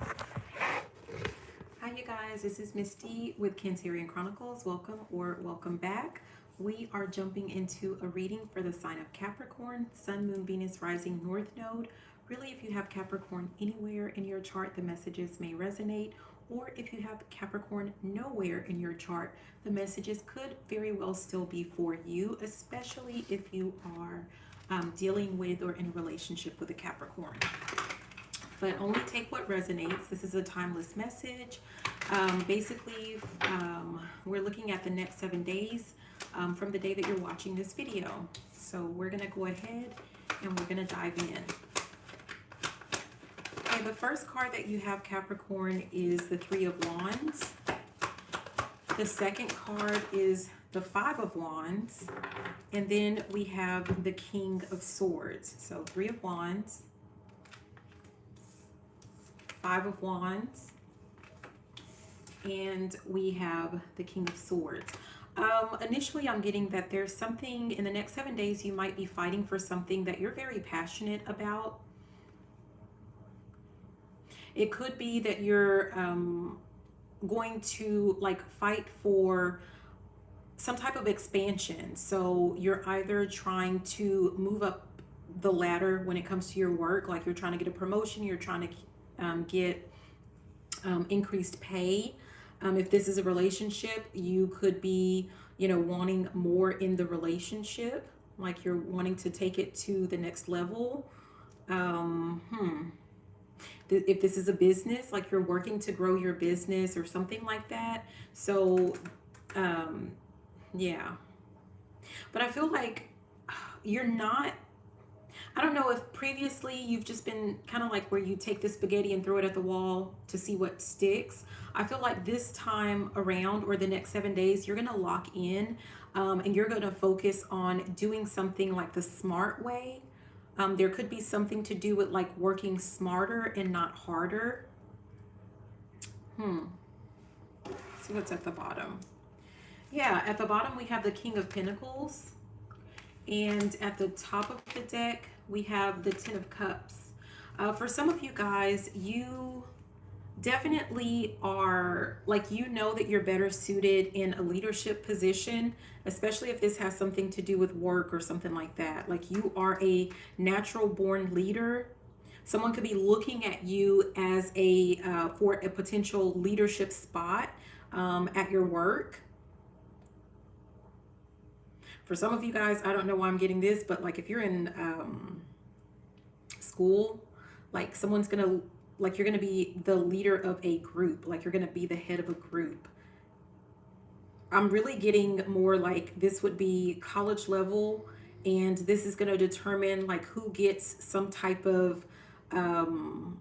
Hi you guys, this is Misty with Cancerian Chronicles. Welcome or welcome back. We are jumping into a reading for the sign of Capricorn, Sun, Moon, Venus, Rising, North Node. Really, if you have Capricorn anywhere in your chart, the messages may resonate. Or if you have Capricorn nowhere in your chart, the messages could very well still be for you, especially if you are dealing with or in a relationship with a Capricorn. But only take what resonates. This is a timeless message. Basically, we're looking at the next 7 days from the day that you're watching this video. So we're going to go ahead and we're going to dive in. Okay, the first card that you have, Capricorn, is the Three of Wands. The second card is the Five of Wands. And then we have the King of Swords. So Three of Wands, Five of Wands, and we have the King of Swords. Initially, I'm getting that there's something in the next 7 days you might be fighting for something that you're very passionate about. It could be that you're going to like fight for some type of expansion. So you're either trying to move up the ladder when it comes to your work, like you're trying to get a promotion, you're trying to get increased pay. If this is a relationship, you could be, wanting more in the relationship, like you're wanting to take it to the next level. If this is a business, like you're working to grow your business or something like that. So, yeah. But I feel like you're not, I don't know if previously you've just been kind of like where you take the spaghetti and throw it at the wall to see what sticks. I feel like this time around, or the next 7 days, you're going to lock in and you're going to focus on doing something like the smart way. There could be something to do with like working smarter and not harder. See what's at the bottom. Yeah, at the bottom we have the King of Pentacles. And at the top of the deck, we have the Ten of Cups. For some of you guys, you definitely are, like, that you're better suited in a leadership position, especially if this has something to do with work or something like that. Like, you are a natural born leader. Someone could be looking at you as for a potential leadership spot at your work. For some of you guys, I don't know why I'm getting this, but like if you're in school, like someone's gonna, like you're gonna be the leader of a group, like you're gonna be the head of a group. I'm really getting more like this would be college level, and this is gonna determine like who gets some type of tenured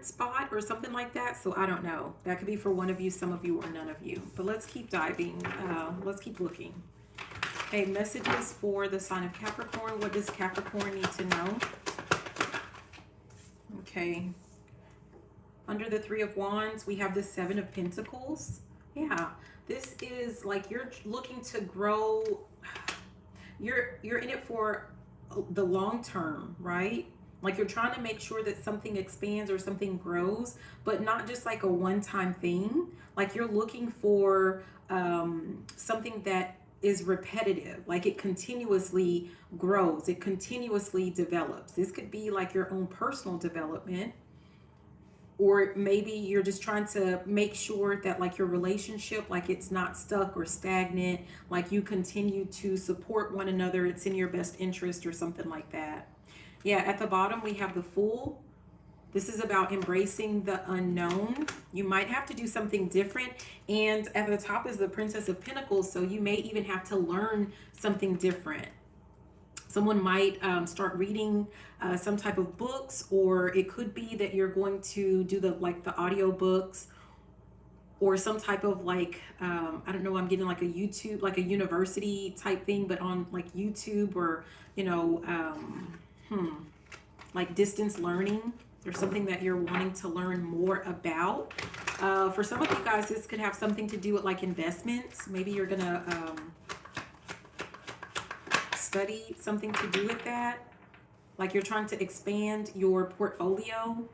spot or something like that. So I don't know. That could be for one of you, some of you, or none of you. But let's keep diving. Let's keep looking. Okay, messages for the sign of Capricorn. What does Capricorn need to know? Okay. Under the Three of Wands, we have the Seven of Pentacles. Yeah, this is like you're looking to grow. You're in it for the long term, right? Like you're trying to make sure that something expands or something grows, but not just like a one-time thing. Like you're looking for something that is repetitive, like it continuously grows, it continuously develops. This could be like your own personal development, or maybe you're just trying to make sure that like your relationship, like it's not stuck or stagnant, like you continue to support one another, it's in your best interest or something like that. Yeah, at the bottom we have the Fool. This is about embracing the unknown. You might have to do something different. And at the top is the Princess of Pentacles. So you may even have to learn something different. Someone might start reading some type of books, or it could be that you're going to do the audio books, or some type of like, I don't know, I'm getting like a YouTube, like a university type thing, but on like YouTube, or, like distance learning. There's something that you're wanting to learn more about. For some of you guys, this could have something to do with like investments. Maybe you're gonna study something to do with that. Like you're trying to expand your portfolio.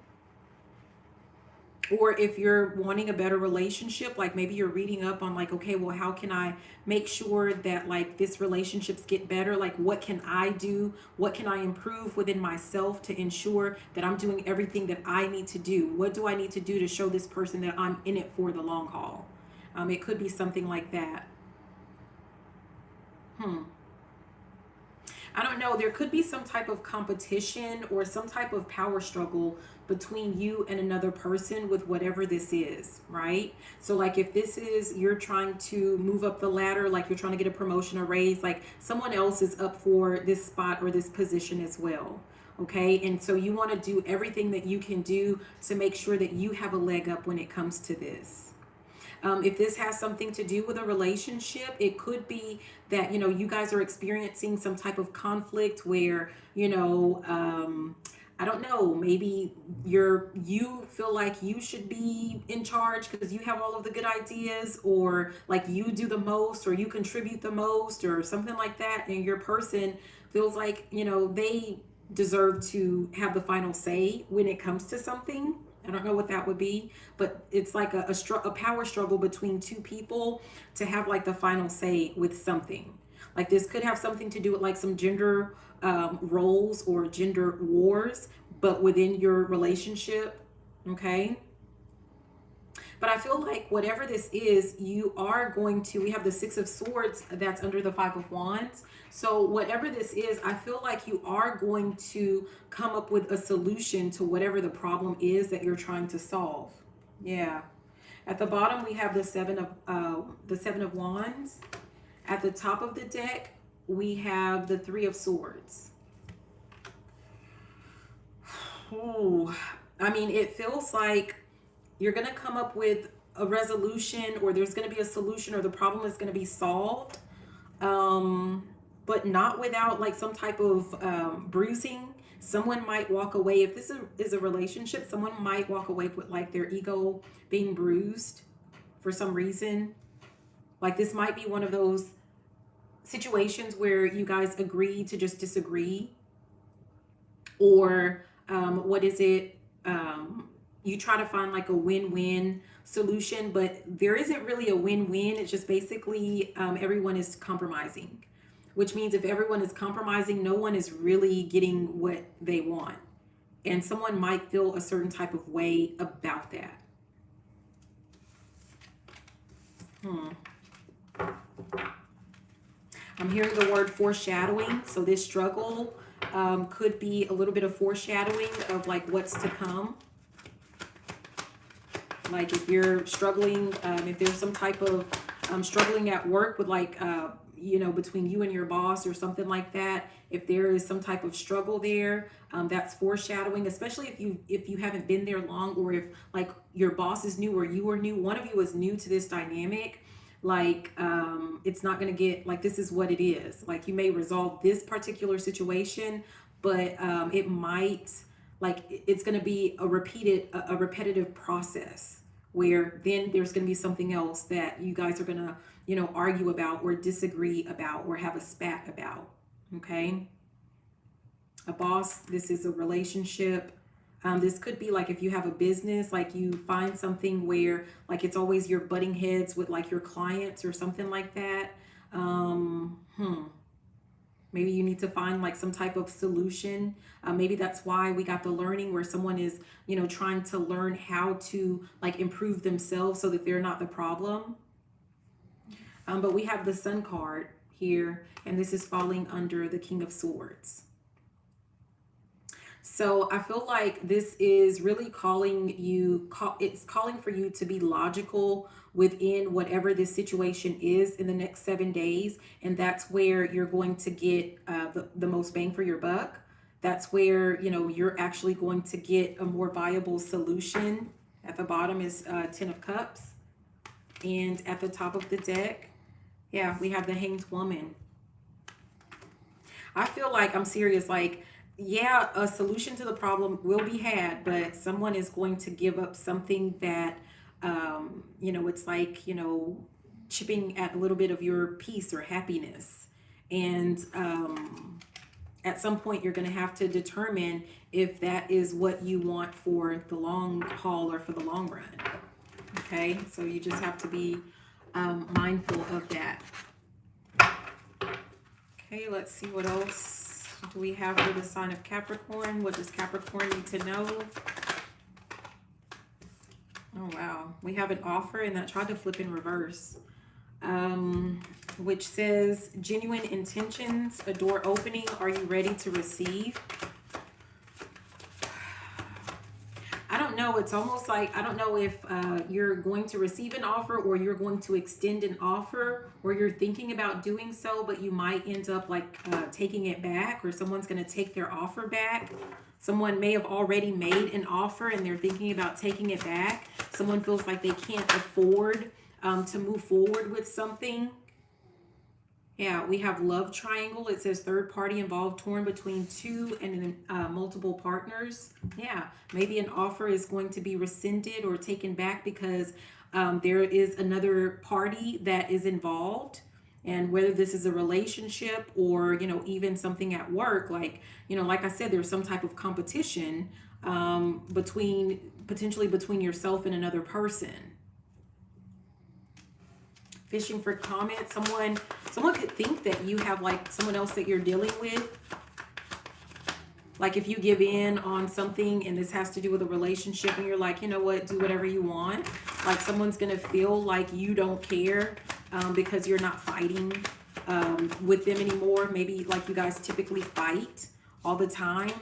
Or if you're wanting a better relationship, like maybe you're reading up on like, okay, well, how can I make sure that like this relationships get better? Like, what can I do? What can I improve within myself to ensure that I'm doing everything that I need to do? What do I need to do to show this person that I'm in it for the long haul? It could be something like that. Hmm. I don't know. There could be some type of competition or some type of power struggle between you and another person with whatever this is, right? So, like, if this is you're trying to move up the ladder, like you're trying to get a promotion or raise, like someone else is up for this spot or this position as well. Okay. And so you want to do everything that you can do to make sure that you have a leg up when it comes to this. If this has something to do with a relationship, it could be that, you guys are experiencing some type of conflict where, I don't know, maybe you feel like you should be in charge because you have all of the good ideas, or like you do the most or you contribute the most or something like that, and your person feels like, they deserve to have the final say when it comes to something. I don't know what that would be, but it's like a power struggle between two people to have like the final say with something. Like this could have something to do with like some gender roles or gender wars, but within your relationship. Okay. But I feel like whatever this is, you are going to, we have the Six of Swords that's under the Five of Wands. So whatever this is, I feel like you are going to come up with a solution to whatever the problem is that you're trying to solve. Yeah. At the bottom, we have the Seven of Wands. At the top of the deck, we have the Three of Swords. Ooh, I mean, it feels like you're going to come up with a resolution, or there's going to be a solution, or the problem is going to be solved, but not without like some type of bruising. Someone might walk away, if this is a relationship, someone might walk away with like their ego being bruised for some reason. Like this might be one of those situations where you guys agree to just disagree, or what is it? You try to find like a win-win solution, but there isn't really a win-win. It's just basically everyone is compromising, which means if everyone is compromising, no one is really getting what they want. And someone might feel a certain type of way about that. I'm hearing the word foreshadowing. So this struggle could be a little bit of foreshadowing of like what's to come. Like if you're struggling, if there's some type of struggling at work with like, between you and your boss or something like that, if there is some type of struggle there, that's foreshadowing, especially if you haven't been there long, or if like your boss is new or you are new, one of you is new to this dynamic. Like it's not going to get like, this is what it is. Like you may resolve this particular situation, but it might, like it's going to be a repetitive process where then there's going to be something else that you guys are going to argue about or disagree about or have a spat about. Okay. A boss, this is a relationship. This could be like if you have a business, like you find something where like it's always you're butting heads with like your clients or something like that. Maybe you need to find like some type of solution. Maybe that's why we got the learning where someone is, trying to learn how to like improve themselves so that they're not the problem. But we have the Sun card here, and this is falling under the King of Swords. So I feel like this is really it's calling for you to be logical within whatever this situation is in the next 7 days. And that's where you're going to get the most bang for your buck. That's where, you're actually going to get a more viable solution. At the bottom is 10 of Cups. And at the top of the deck, yeah, we have the Hanged Woman. I feel like, I'm serious, like, yeah, a solution to the problem will be had, but someone is going to give up something that, it's like, chipping at a little bit of your peace or happiness. And at some point you're going to have to determine if that is what you want for the long haul or for the long run. Okay, so you just have to be mindful of that. Okay, let's see what else do we have for the sign of Capricorn. What does Capricorn need to know? Oh, wow. We have an offer, and that tried to flip in reverse. Which says, genuine intentions, a door opening. Are you ready to receive? I don't know. It's almost like, I don't know if you're going to receive an offer or you're going to extend an offer, or you're thinking about doing so, but you might end up like taking it back, or someone's going to take their offer back. Someone may have already made an offer and they're thinking about taking it back. Someone feels like they can't afford to move forward with something. Yeah, we have love triangle. It says third party involved, torn between two and multiple partners. Yeah, maybe an offer is going to be rescinded or taken back because there is another party that is involved. And whether this is a relationship or, you know, even something at work, like, you know, like I said, there's some type of competition potentially between yourself and another person. Fishing for comments. Someone could think that you have like someone else that you're dealing with. Like if you give in on something and this has to do with a relationship and you're like, you know what, do whatever you want. Like someone's going to feel like you don't care because you're not fighting with them anymore. Maybe like you guys typically fight all the time,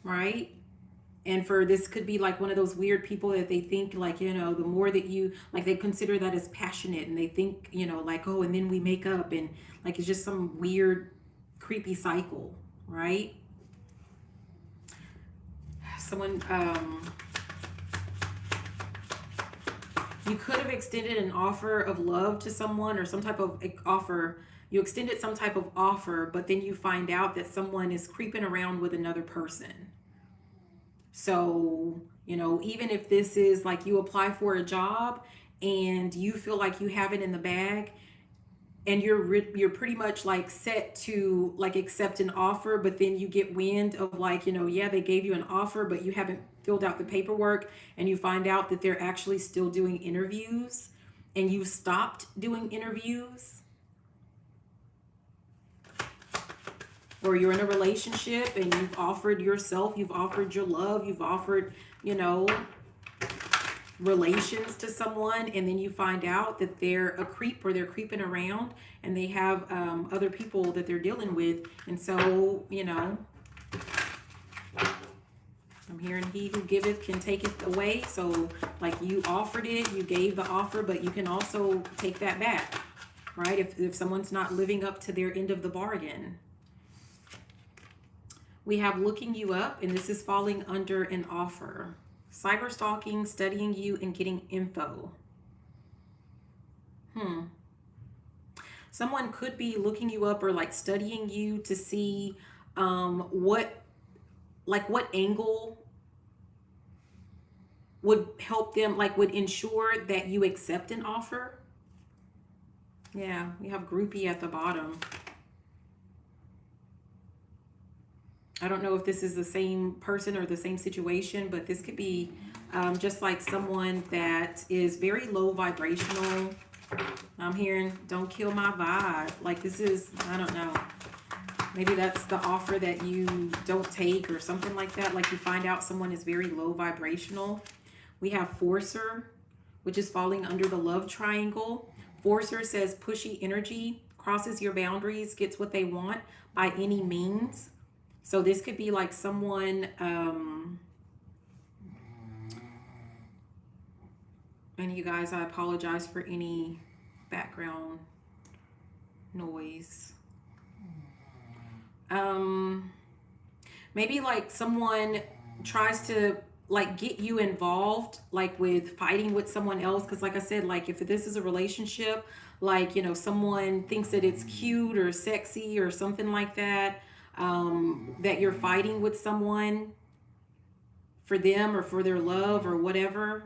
right? And for this could be like one of those weird people that they think like, you know, the more that you, like they consider that as passionate and they think, you know, like, oh, and then we make up and like it's just some weird, creepy cycle, right? Someone, you could have extended an offer of love to someone or some type of offer. You extended some type of offer, but then you find out that someone is creeping around with another person. So, you know, even if this is like you apply for a job and you feel like you have it in the bag and you're pretty much like set to like accept an offer, but then you get wind of like, you know, yeah, they gave you an offer, but you haven't filled out the paperwork and you find out that they're actually still doing interviews and you stopped doing interviews. Or you're in a relationship and you've offered yourself, you've offered your love, you've offered, you know, relations to someone, and then you find out that they're a creep or they're creeping around and they have other people that they're dealing with. And so, you know, I'm hearing he who giveth can take it away. So like you offered it, you gave the offer, but you can also take that back, right? If someone's not living up to their end of the bargain. We have looking you up, and this is falling under an offer. Cyber stalking, studying you, and getting info. Someone could be looking you up or like studying you to see what angle would help them, like would ensure that you accept an offer. Yeah, we have groupie at the bottom. I don't know if this is the same person or the same situation, but this could be just like someone that is very low vibrational. I'm hearing, don't kill my vibe. Like this is, I don't know. Maybe that's the offer that you don't take or something like that. Like you find out someone is very low vibrational. We have Forcer, which is falling under the love triangle. Forcer says pushy energy, crosses your boundaries, gets what they want by any means. So this could be like someone, and you guys, I apologize for any background noise. Maybe like someone tries to like get you involved, like with fighting with someone else. Cause like I said, like if this is a relationship, like, you know, someone thinks that it's cute or sexy or something like that. That you're fighting with someone for them or for their love or whatever.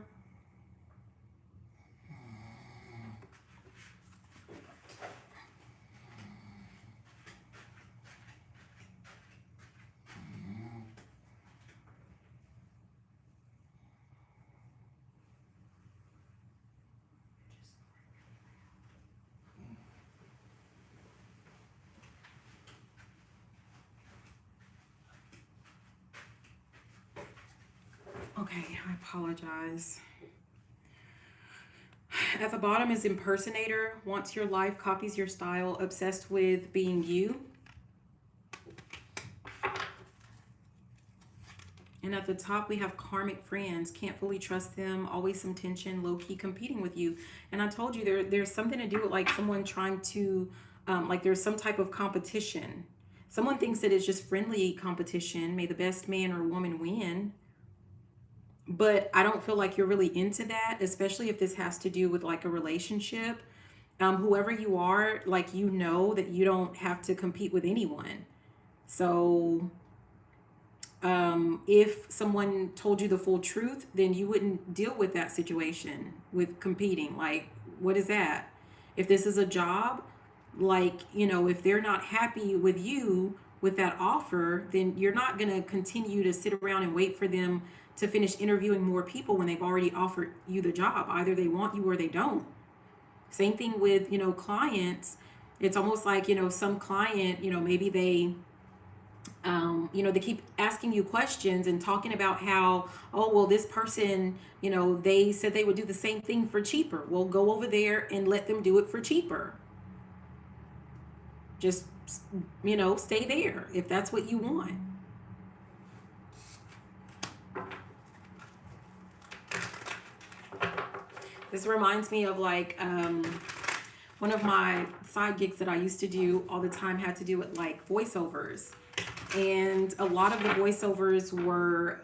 Okay, I apologize. At the bottom is impersonator, wants your life, copies your style, obsessed with being you. And at the top, we have karmic friends, can't fully trust them, always some tension, low-key competing with you. And I told you there's something to do with like someone trying to, like there's some type of competition. Someone thinks that it's just friendly competition. May the best man or woman win. But I don't feel like you're really into that, especially if this has to do with like a relationship. Whoever you are, like, you know that you don't have to compete with anyone. So if someone told you the full truth, then you wouldn't deal with that situation with competing. Like, what is that? If this is a job, like, if they're not happy with you with that offer, then you're not going to continue to sit around and wait for them to finish interviewing more people when they've already offered you the job. Either they want you or they don't. Same thing with, clients. It's almost like, some client, maybe they keep asking you questions and talking about how, oh, well, this person, they said they would do the same thing for cheaper. Well, go over there and let them do it for cheaper. Just, stay there if that's what you want. This reminds me of like one of my side gigs that I used to do all the time had to do with like voiceovers. And a lot of the voiceovers were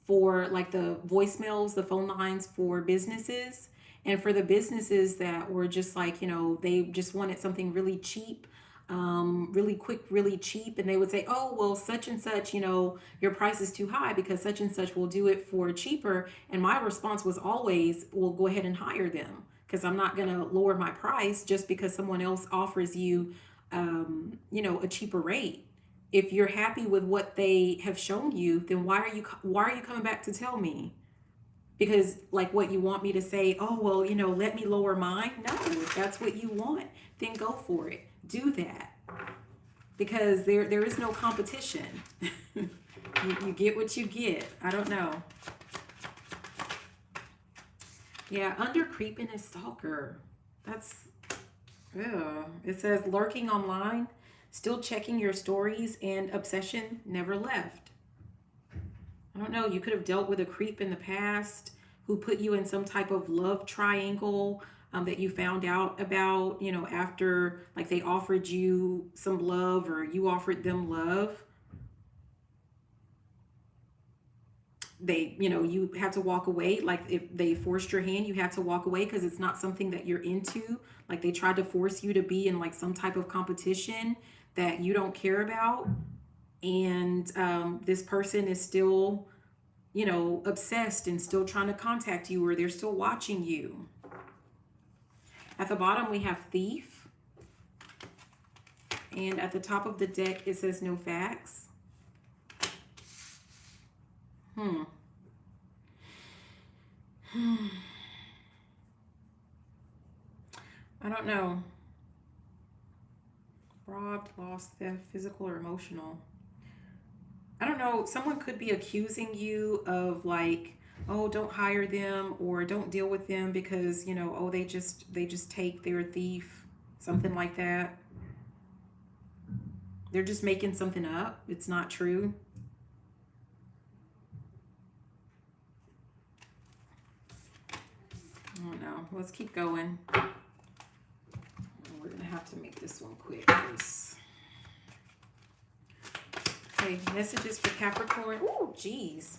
for like the voicemails, the phone lines for businesses. And for the businesses that were just like, they just wanted something really cheap, really quick, really cheap. And they would say, oh, well, such and such, your price is too high because such and such will do it for cheaper. And my response was always, well, go ahead and hire them, because I'm not going to lower my price just because someone else offers you, a cheaper rate. If you're happy with what they have shown you, then why are you coming back to tell me? Because like, what, you want me to say, oh, well, let me lower mine? No, if that's what you want, then go for it. Do that. Because there is no competition. you get what you get. I don't know. Yeah, under creeping is stalker. That's, yeah. It says lurking online, still checking your stories, and obsession never left. I don't know. You could have dealt with a creep in the past who put you in some type of love triangle that you found out about, after like they offered you some love or you offered them love. They, you had to walk away. Like if they forced your hand, you had to walk away because it's not something that you're into. Like they tried to force you to be in like some type of competition that you don't care about. And this person is still, obsessed and still trying to contact you, or they're still watching you. At the bottom, we have thief. And at the top of the deck, it says no facts. I don't know. Robbed, lost, theft, physical or emotional. I don't know. Someone could be accusing you of like, oh, don't hire them or don't deal with them because, oh, they just take, they're a thief, something like that. They're just making something up. It's not true. I don't know. Let's keep going. We're going to have to make this one quick. Okay, messages for Capricorn. Oh, geez.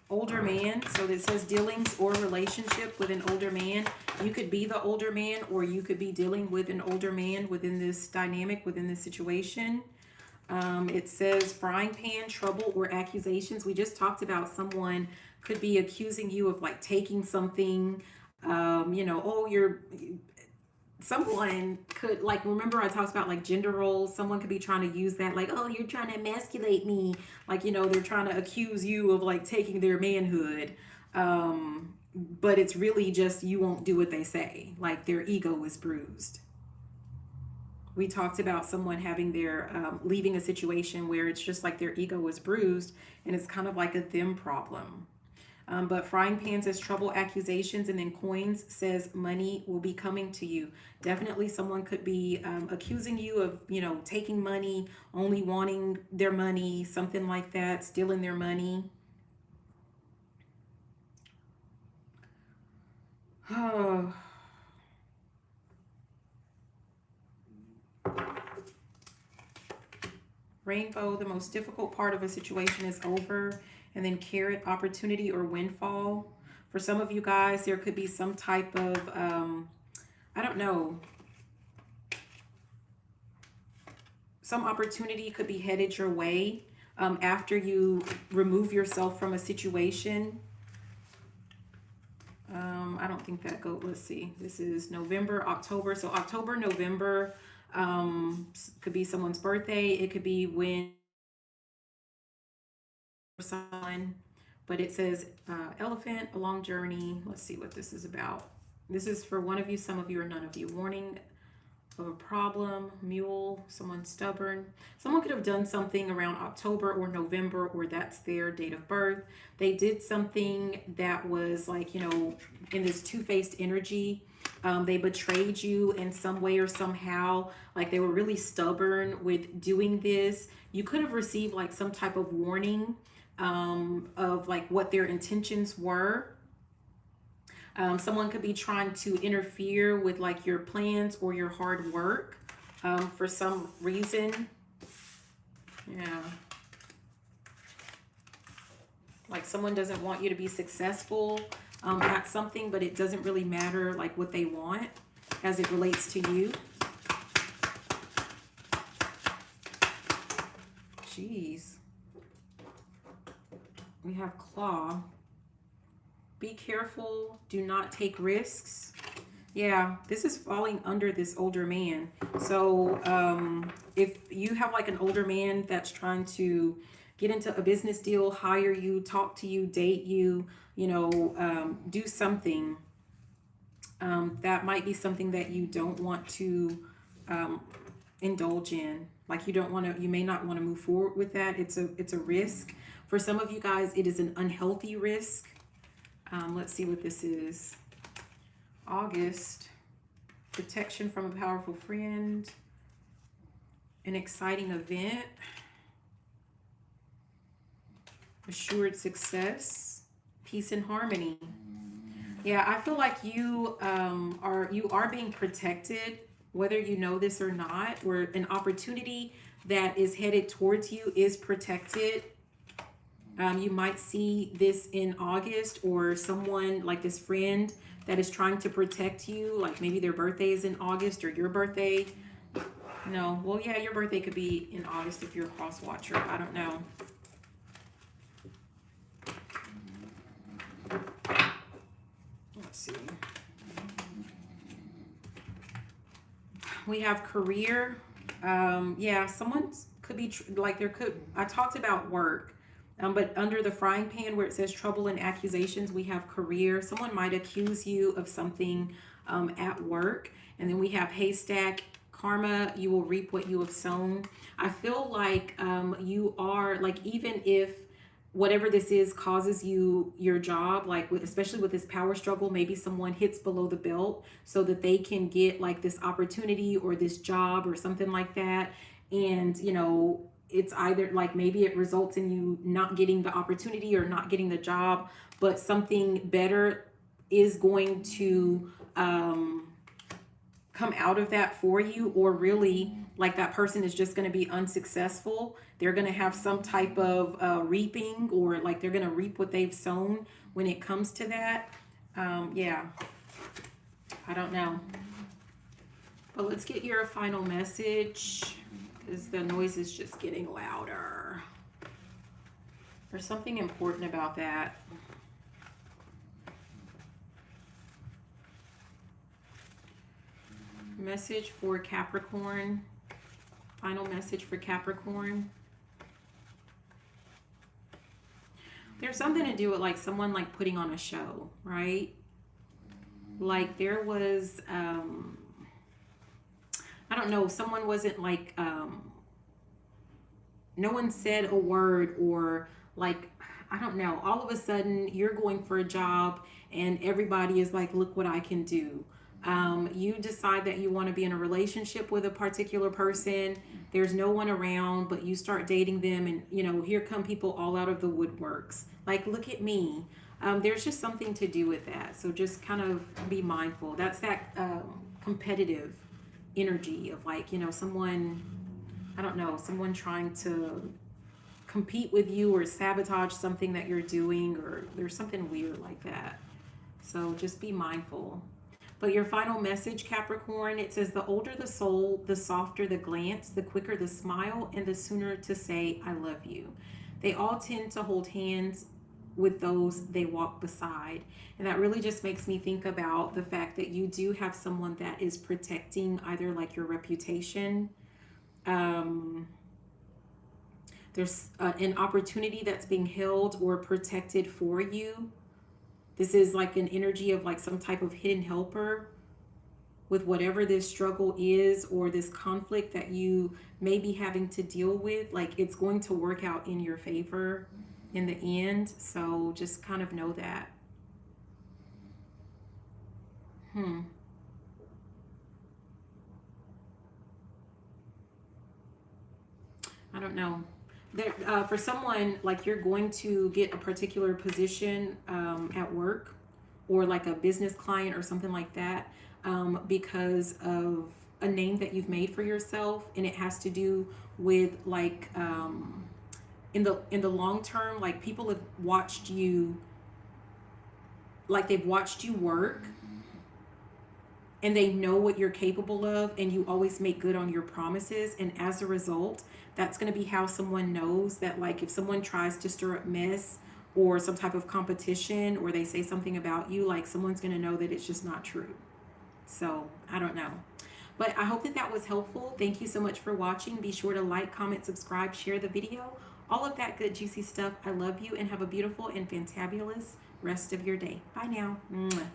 Older man. So it says dealings or relationship with an older man. You could be the older man, or you could be dealing with an older man within this dynamic, within this situation. It says frying pan, trouble, or accusations. We just talked about someone could be accusing you of like taking something, someone could, like, remember I talked about like gender roles. Someone could be trying to use that, like, oh, you're trying to emasculate me. Like, they're trying to accuse you of like taking their manhood. But it's really just you won't do what they say. Like their ego is bruised. we talked about someone having their leaving a situation where it's just like their ego was bruised and it's kind of like a them problem. But frying pan says trouble, accusations, and then coins says money will be coming to you. Definitely someone could be accusing you of, taking money, only wanting their money, something like that, stealing their money. Oh. Rainbow, the most difficult part of a situation is over. And then carrot, opportunity or windfall. For some of you guys, there could be some type of, I don't know, some opportunity could be headed your way after you remove yourself from a situation. I don't think that let's see. This is November, October. So October, November could be someone's birthday. It could be when someone, but it says elephant, a long journey. Let's see what this is about. This is for one of you, some of you, or none of you. Warning of a problem, mule, someone stubborn. Someone could have done something around October or November, or that's their date of birth. They did something that was like, in this two-faced energy. They betrayed you in some way or somehow. Like they were really stubborn with doing this. You could have received like some type of warning of like what their intentions were. Someone could be trying to interfere with like your plans or your hard work for some reason. Yeah. Like someone doesn't want you to be successful at something, but it doesn't really matter like what they want as it relates to you. Jeez. We have claw. Be careful. Do not take risks. Yeah, this is falling under this older man. So if you have like an older man that's trying to get into a business deal, hire you, talk to you, date you, do something, that might be something that you don't want to indulge in. Like you may not want to move forward with that. It's a risk. For some of you guys, it is an unhealthy risk. Let's see what this is. August, protection from a powerful friend, an exciting event, assured success, peace and harmony. Yeah, I feel like you are being protected, whether you know this or not, or an opportunity that is headed towards you is protected. You might see this in August, or someone like this friend that is trying to protect you, like maybe their birthday is in August or your birthday. No, well, yeah, your birthday could be in August if you're a cross watcher. I don't know. Let's see. We have career. Yeah, someone could be I talked about work. But under the frying pan where it says trouble and accusations, we have career. Someone might accuse you of something at work. And then we have haystack, karma, you will reap what you have sown. I feel like you are, like, even if whatever this is causes you your job, like especially with this power struggle, maybe someone hits below the belt so that they can get like this opportunity or this job or something like that. And, it's either like maybe it results in you not getting the opportunity or not getting the job, but something better is going to come out of that for you, or really like that person is just going to be unsuccessful. They're going to have some type of reaping, or like they're going to reap what they've sown when it comes to that. Yeah, I don't know. But let's get your final message, because the noise is just getting louder. There's something important about that. Message for Capricorn. Final message for Capricorn. There's something to do with like someone like putting on a show, right? Like there was I don't know, someone wasn't like, no one said a word, or like, I don't know, all of a sudden you're going for a job and everybody is like, look what I can do. You decide that you want to be in a relationship with a particular person. There's no one around, but you start dating them, and here come people all out of the woodworks. Like, look at me. There's just something to do with that. So just kind of be mindful. That's that competitive energy of like, someone, I don't know, someone trying to compete with you or sabotage something that you're doing, or there's something weird like that. So just be mindful. But your final message, Capricorn, it says, the older the soul, the softer the glance, the quicker the smile, and the sooner to say, I love you. They all tend to hold hands with those they walk beside. And that really just makes me think about the fact that you do have someone that is protecting either like your reputation. Um, there's an opportunity that's being held or protected for you. This is like an energy of like some type of hidden helper with whatever this struggle is, or this conflict that you may be having to deal with. Like, it's going to work out in your favor in the end. So just kind of know that. I don't know. There, for someone, like, you're going to get a particular position at work, or like a business client or something like that, because of a name that you've made for yourself, and it has to do with like, in the long term, like, people have watched you, like they've watched you work, and they know what you're capable of, and you always make good on your promises. And as a result, that's going to be how someone knows that, like, if someone tries to stir up mess or some type of competition, or they say something about you, like, someone's going to know that it's just not true. So I don't know, but I hope that that was helpful. Thank you so much for watching. Be sure to like, comment, subscribe, share the video, all of that good juicy stuff. I love you, and have a beautiful and fantabulous rest of your day. Bye now. Mwah.